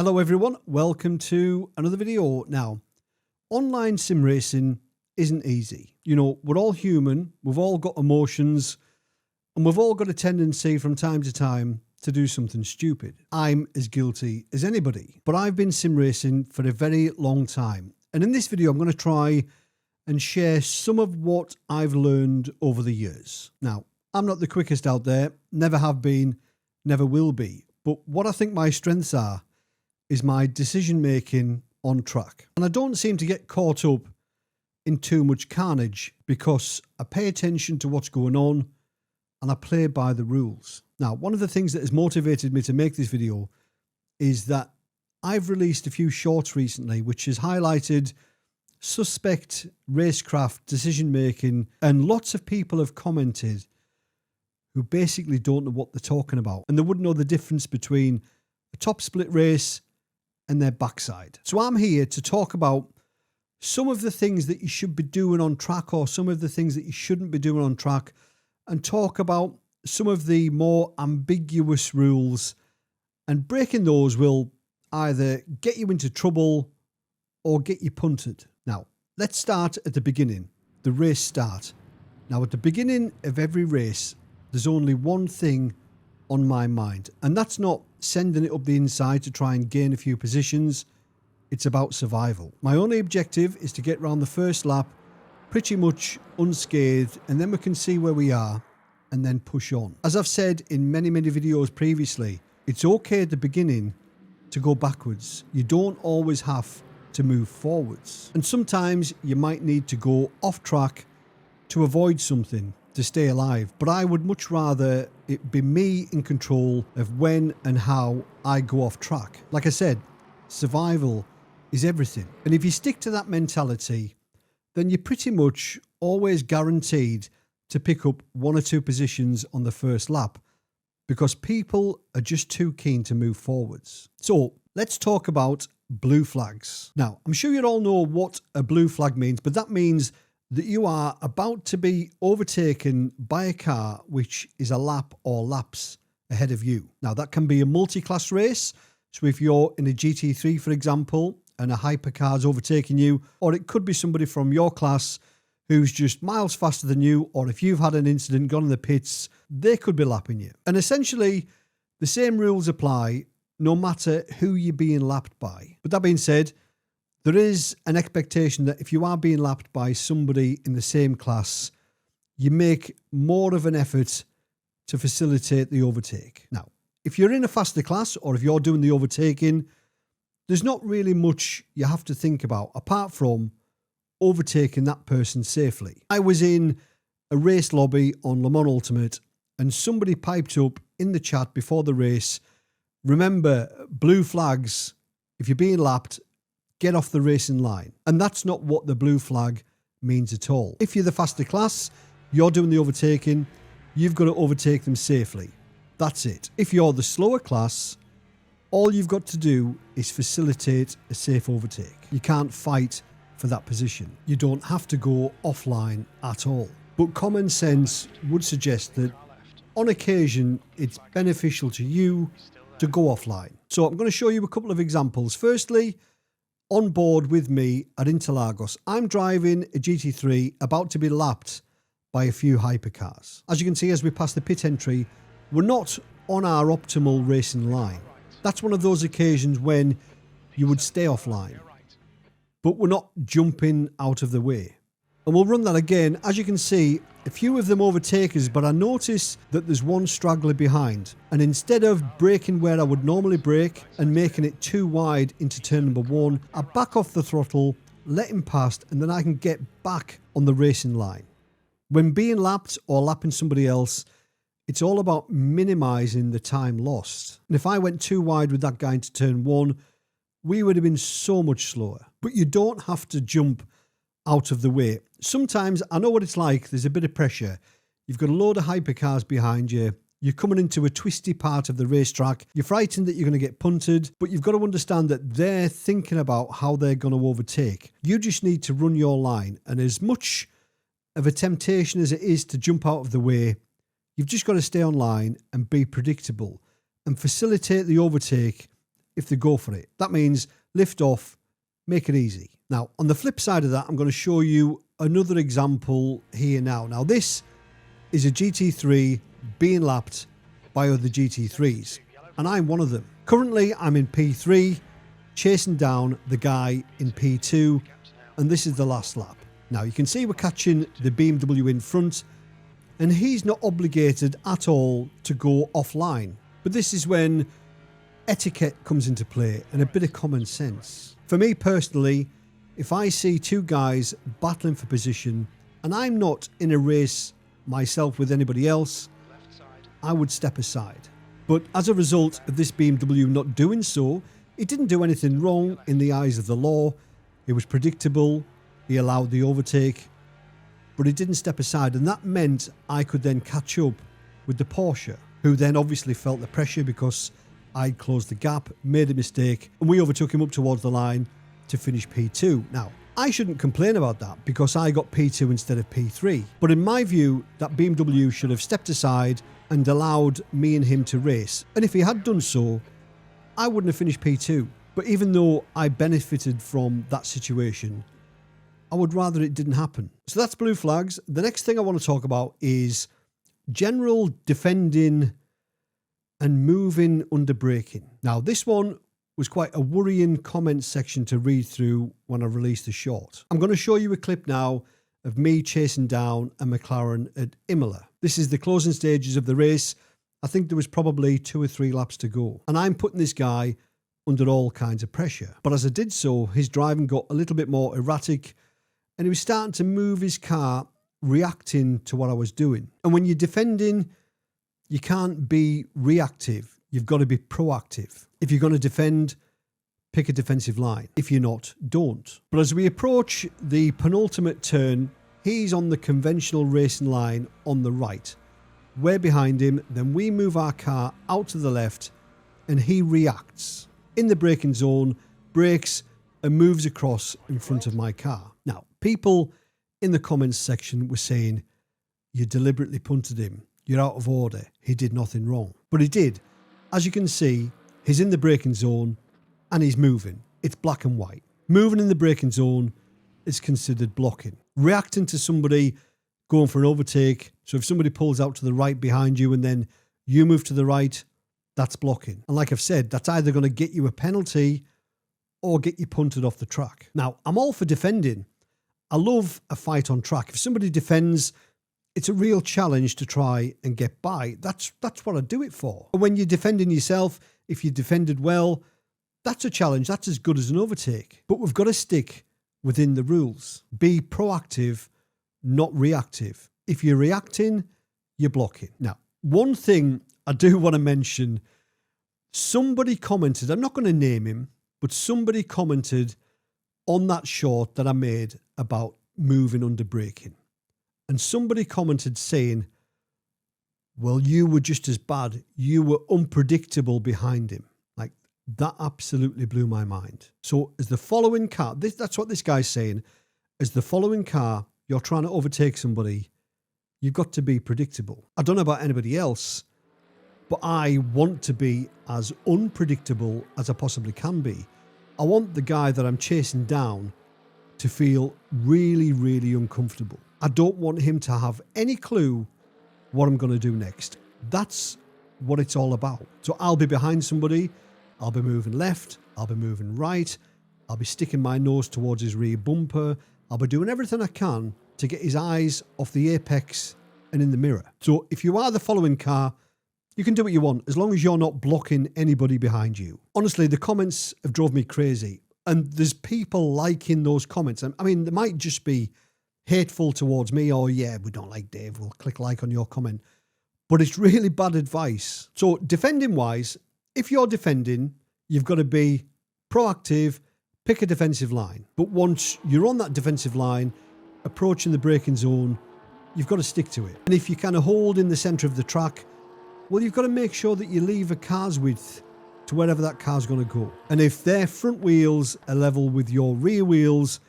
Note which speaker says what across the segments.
Speaker 1: Hello everyone, welcome to another video. Now, online sim racing isn't easy. You know, we're all human, we've all got emotions, and we've all got a tendency from time to time to do something stupid. I'm as guilty as anybody, but I've been sim racing for a very long time. And in this video, I'm going to try and share some of what I've learned over the years. Now, I'm not the quickest out there, never have been, never will be. But what I think my strengths are is my decision making on track. And I don't seem to get caught up in too much carnage because I pay attention to what's going on and I play by the rules. Now, one of the things that has motivated me to make this video is that I've released a few shorts recently which has highlighted suspect racecraft decision making, and lots of people have commented who basically don't know what they're talking about, and they wouldn't know the difference between a top split race and their backside. So I'm here to talk about some of the things that you should be doing on track or some of the things that you shouldn't be doing on track, and talk about some of the more ambiguous rules, and breaking those will either get you into trouble or get you punted. Now, let's start at the beginning, the race start. Now, at the beginning of every race, there's only one thing on my mind, and that's not sending it up the inside to try and gain a few positions. It's about survival. My only objective is to get round the first lap pretty much unscathed, and then we can see where we are and then push on. As I've said in many videos previously, it's okay at the beginning to go backwards. You don't always have to move forwards, and sometimes you might need to go off track to avoid something to stay alive, but I would much rather it be me in control of when and how I go off track. Like I said, survival is everything, and if you stick to that mentality, then you're pretty much always guaranteed to pick up one or two positions on the first lap because people are just too keen to move forwards. So let's talk about blue flags. Now, I'm sure you all know what a blue flag means, but that means that you are about to be overtaken by a car which is a lap or laps ahead of you. Now, that can be a multi-class race. So if you're in a GT3, for example, and a hypercar is overtaking you, or it could be somebody from your class who's just miles faster than you, or if you've had an incident, gone in the pits, they could be lapping you. And essentially, the same rules apply no matter who you're being lapped by. But that being said, there is an expectation that if you are being lapped by somebody in the same class, you make more of an effort to facilitate the overtake. Now, if you're in a faster class or if you're doing the overtaking, there's not really much you have to think about apart from overtaking that person safely. I was in a race lobby on Le Mans Ultimate and somebody piped up in the chat before the race, remember, blue flags, if you're being lapped, get off the racing line. And that's not what the blue flag means at all. If you're the faster class, you're doing the overtaking, you've got to overtake them safely. That's it. If you're the slower class, all you've got to do is facilitate a safe overtake. You can't fight for that position. You don't have to go offline at all. But common sense would suggest that on occasion, it's beneficial to you to go offline. So I'm going to show you a couple of examples. Firstly, on board with me at Interlagos, I'm driving a GT3 about to be lapped by a few hypercars. As you can see, as we pass the pit entry, we're not on our optimal racing line. That's one of those occasions when you would stay offline, but we're not jumping out of the way. And we'll run that again. As you can see, a few of them overtake us, but I notice that there's one straggler behind. And instead of braking where I would normally brake and making it too wide into turn number one, I back off the throttle, let him past, and then I can get back on the racing line. When being lapped or lapping somebody else, it's all about minimizing the time lost. And if I went too wide with that guy into turn one, we would have been so much slower. But you don't have to jump out of the way. Sometimes, I know what it's like, there's a bit of pressure. You've got a load of hypercars behind you. You're coming into a twisty part of the racetrack. You're frightened that you're going to get punted, but you've got to understand that they're thinking about how they're going to overtake. You just need to run your line. And as much of a temptation as it is to jump out of the way, you've just got to stay on line and be predictable and facilitate the overtake if they go for it. That means lift off, make it easy. Now, on the flip side of that, I'm going to show you another example here now. Now, this is a GT3 being lapped by other GT3s, and I'm one of them. Currently, I'm in P3, chasing down the guy in P2, and this is the last lap. Now, you can see we're catching the BMW in front, and he's not obligated at all to go offline. But this is when etiquette comes into play and a bit of common sense. For me personally, if I see two guys battling for position and I'm not in a race myself with anybody else, I would step aside. But as a result of this BMW not doing so, it didn't do anything wrong in the eyes of the law. It was predictable. He allowed the overtake, but he didn't step aside, and that meant I could then catch up with the Porsche, who then obviously felt the pressure because I'd closed the gap, made a mistake, and we overtook him up towards the line to finish P2. Now, I shouldn't complain about that because I got P2 instead of P3, but in my view, that BMW should have stepped aside and allowed me and him to race, and if he had done so, I wouldn't have finished P2. But even though I benefited from that situation, I would rather it didn't happen. So that's blue flags. The next thing I want to talk about is general defending and moving under braking. Now, this one was quite a worrying comment section to read through when I released the short. I'm going to show you a clip now of me chasing down a McLaren at Imola. This is the closing stages of the race. I think there was probably 2 or 3 laps to go. And I'm putting this guy under all kinds of pressure. But as I did so, his driving got a little bit more erratic, and he was starting to move his car, reacting to what I was doing. And when you're defending, you can't be reactive. You've got to be proactive. If you're going to defend, pick a defensive line. If you're not, don't. But as we approach the penultimate turn, he's on the conventional racing line on the right. We're behind him, then we move our car out to the left, and he reacts. In the braking zone, brakes, and moves across in front of my car. Now, people in the comments section were saying, you deliberately punted him. You're out of order. He did nothing wrong. But he did. As you can see, he's in the braking zone and he's moving. It's black and white. Moving in the braking zone is considered blocking. Reacting to somebody going for an overtake. So if somebody pulls out to the right behind you and then you move to the right, that's blocking. And like I've said, that's either going to get you a penalty or get you punted off the track. Now, I'm all for defending. I love a fight on track. If somebody defends, it's a real challenge to try and get by. That's what I do it for. And when you're defending yourself, if you defended well, that's a challenge. That's as good as an overtake. But we've got to stick within the rules. Be proactive, not reactive. If you're reacting, you're blocking. Now, one thing I do want to mention, somebody commented, I'm not going to name him, but somebody commented on that short that I made about moving under braking. And somebody commented saying, well, you were just as bad. You were unpredictable behind him. Like, that absolutely blew my mind. So as the following car, that's what this guy's saying, as the following car, you're trying to overtake somebody, you've got to be predictable. I don't know about anybody else, but I want to be as unpredictable as I possibly can be. I want the guy that I'm chasing down to feel really, really uncomfortable. I don't want him to have any clue what I'm going to do next. That's what it's all about. So I'll be behind somebody, I'll be moving left, I'll be moving right, I'll be sticking my nose towards his rear bumper, I'll be doing everything I can to get his eyes off the apex and in the mirror. So if you are the following car, you can do what you want as long as you're not blocking anybody behind you. Honestly, the comments have drove me crazy. And there's people liking those comments. I mean, they might just be hateful towards me, or yeah, we don't like Dave, we'll click like on your comment. But it's really bad advice. So defending wise, if you're defending, you've got to be proactive, pick a defensive line. But once you're on that defensive line, approaching the braking zone, you've got to stick to it. And if you kind of hold in the centre of the track, well, you've got to make sure that you leave a car's width to wherever that car's going to go. And if their front wheels are level with your rear wheels,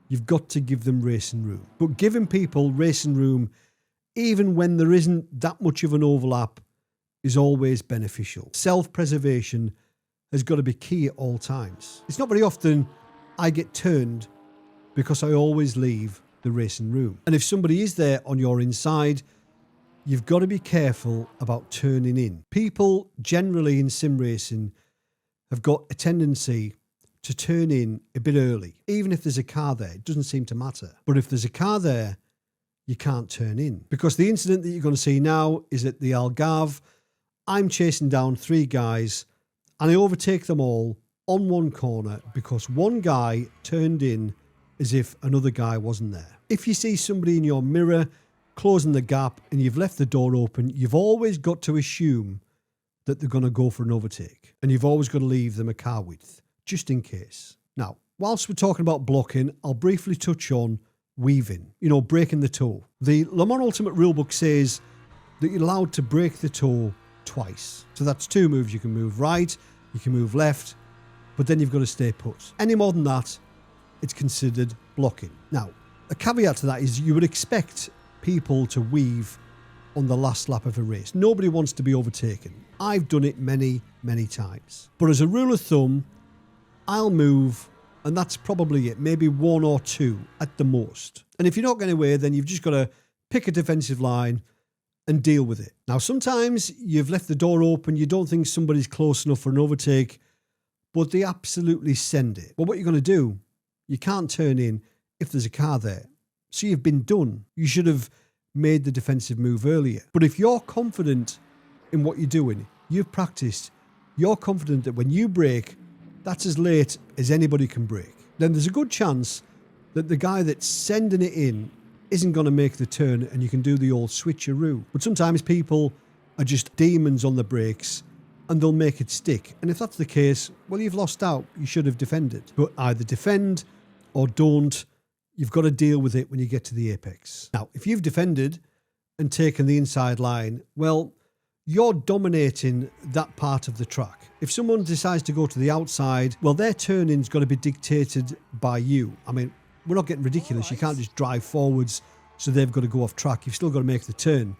Speaker 1: you've got to give them racing room. But giving people racing room, even when there isn't that much of an overlap, is always beneficial. Self-preservation has got to be key at all times. It's not very often I get turned because I always leave the racing room. And if somebody is there on your inside, you've got to be careful about turning in. People generally in sim racing have got a tendency to turn in a bit early. Even if there's a car there, it doesn't seem to matter. But if there's a car there, you can't turn in. Because the incident that you're going to see now is at the Algarve. I'm chasing down 3 guys and I overtake them all on one corner because one guy turned in as if another guy wasn't there. If you see somebody in your mirror closing the gap and you've left the door open, you've always got to assume that they're going to go for an overtake. And you've always got to leave them a car width, just in case. Now, whilst we're talking about blocking, I'll briefly touch on weaving, breaking the toe. The Le Mans Ultimate rulebook says that you're allowed to break the toe twice. So that's 2 moves. You can move right, you can move left, but then you've got to stay put. Any more than that, it's considered blocking. Now, a caveat to that is you would expect people to weave on the last lap of a race. Nobody wants to be overtaken. I've done it many, many times. But as a rule of thumb, I'll move, and that's probably it. Maybe 1 or 2 at the most. And if you're not going anywhere, then you've just got to pick a defensive line and deal with it. Now, sometimes you've left the door open, you don't think somebody's close enough for an overtake, but they absolutely send it. But what you're going to do, you can't turn in if there's a car there. So you've been done. You should have made the defensive move earlier. But if you're confident in what you're doing, you've practiced, you're confident that when you brake, that's as late as anybody can brake, then there's a good chance that the guy that's sending it in isn't going to make the turn and you can do the old switcheroo. But sometimes people are just demons on the brakes and they'll make it stick. And if that's the case, well, you've lost out. You should have defended. But either defend or don't. You've got to deal with it when you get to the apex. Now, if you've defended and taken the inside line, well, you're dominating that part of the track. If someone decides to go to the outside, well, their turn-in's got to be dictated by you. I mean, we're not getting ridiculous. You can't just drive forwards, so they've got to go off track. You've still got to make the turn.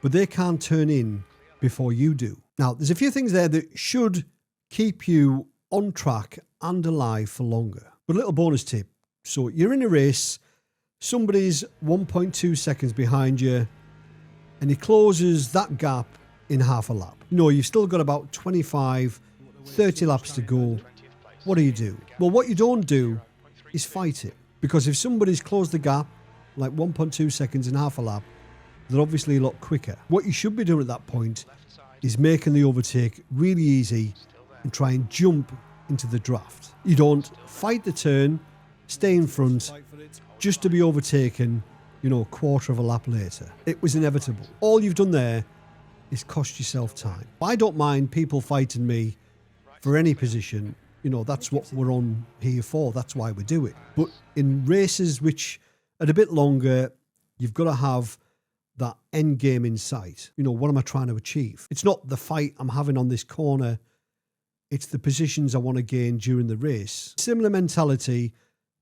Speaker 1: But they can't turn in before you do. Now, there's a few things there that should keep you on track and alive for longer. But a little bonus tip. So you're in a race, somebody's 1.2 seconds behind you, and he closes that gap in half a lap. You've still got about 25, 30 laps to go. What do? Well, what you don't do is fight it. Because if somebody's closed the gap, like 1.2 seconds in half a lap, they're obviously a lot quicker. What you should be doing at that point is making the overtake really easy and try and jump into the draft. You don't fight the turn, stay in front, just to be overtaken, a quarter of a lap later. It was inevitable. All you've done there is cost yourself time. I don't mind people fighting me for any position. That's what we're on here for. That's why we do it. But in races which are a bit longer, you've got to have that end game in sight. What am I trying to achieve? It's not the fight I'm having on this corner. It's the positions I want to gain during the race. Similar mentality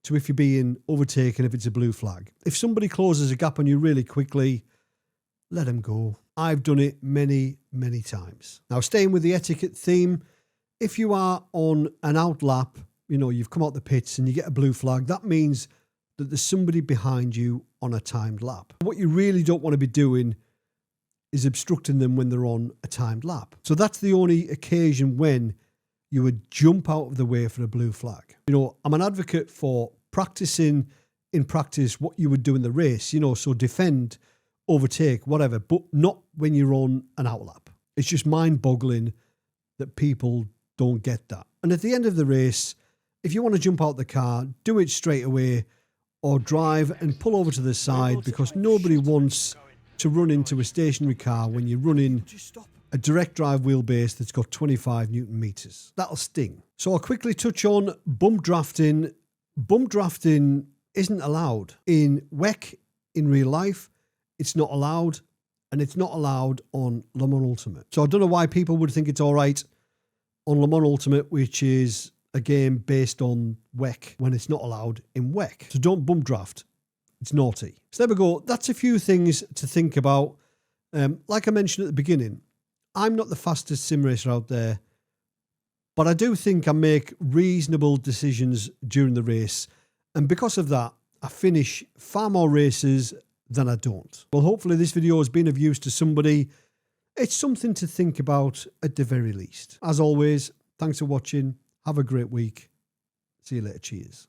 Speaker 1: to if you're being overtaken if it's a blue flag. If somebody closes a gap on you really quickly, let them go. I've done it many, many times. Now, staying with the etiquette theme, if you are on an out lap, you've come out the pits and you get a blue flag, that means that there's somebody behind you on a timed lap. What you really don't want to be doing is obstructing them when they're on a timed lap. So that's the only occasion when you would jump out of the way for a blue flag. I'm an advocate for practicing in practice what you would do in the race, so defend, overtake, whatever, but not when you're on an outlap. It's just mind-boggling that people don't get that. And at the end of the race, if you want to jump out the car, do it straight away or drive and pull over to the side, because nobody wants to run into a stationary car when you're running a direct drive wheelbase that's got 25 Newton meters. That'll sting. So I'll quickly touch on bump drafting. Bump drafting isn't allowed. In WEC, in real life, it's not allowed, and it's not allowed on Le Mans Ultimate. So I don't know why people would think it's all right on Le Mans Ultimate, which is a game based on WEC, when it's not allowed in WEC. So don't bump draft. It's naughty. So there we go. That's a few things to think about. Like I mentioned at the beginning, I'm not the fastest sim racer out there, But I do think I make reasonable decisions during the race. And because of that, I finish far more races than I don't. Well, hopefully this video has been of use to somebody. It's something to think about at the very least. As always, thanks for watching. Have a great week. See you later. Cheers.